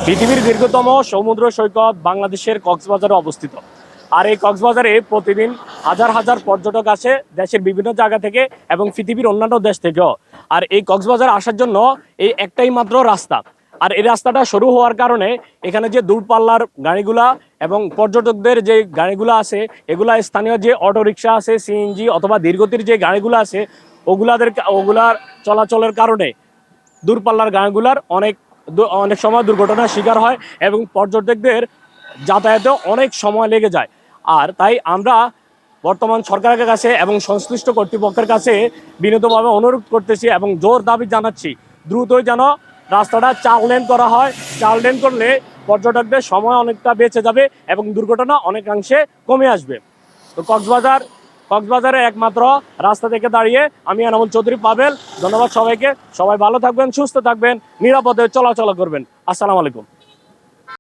পৃথিবীর দীর্ঘতম সমুদ্র সৈকত বাংলাদেশের কক্সবাজারে অবস্থিত। আর এই কক্সবাজারে প্রতিদিন হাজার হাজার পর্যটক আসে দেশের বিভিন্ন জায়গা থেকে এবং পৃথিবীর অন্যান্য দেশ থেকেও। আর এই কক্সবাজার আসার জন্য এই একটাই মাত্র রাস্তা। আর এই রাস্তাটা শুরু হওয়ার কারণে এখানে যে দূরপাল্লার গাড়িগুলা এবং পর্যটকদের যে গাড়িগুলো আছে, এগুলা স্থানীয় যে অটোরিকশা আছে, সিএনজি অথবা ধীরগতির যে গাড়িগুলো আছে, ওগুলার চলাচলের কারণে দূরপাল্লার গাড়িগুলার অনেক সময় দুর্ঘটনার শিকার হয় এবং পর্যটকদের যাতায়াতে অনেক সময় লেগে যায়। আর তাই আমরা বর্তমান সরকারের কাছে এবং সংশ্লিষ্ট কর্তৃপক্ষের কাছে বিনীতভাবে অনুরোধ করতেছি এবং জোর দাবি জানাচ্ছি, দ্রুতই যেন রাস্তাটা 4 লেন করা হয়। 4 লেন করলে পর্যটকদের সময় অনেকটা বেঁচে যাবে এবং দুর্ঘটনা অনেকাংশে কমে আসবে। তো কক্সবাজারে একমাত্র রাস্তা থেকে দাঁড়িয়ে আমি এনামুল চৌধুরী পাবেল। ধন্যবাদ সবাইকে। সবাই ভালো থাকবেন, সুস্থ থাকবেন, নিরাপদে চলাচল করবেন। আসসালামু আলাইকুম।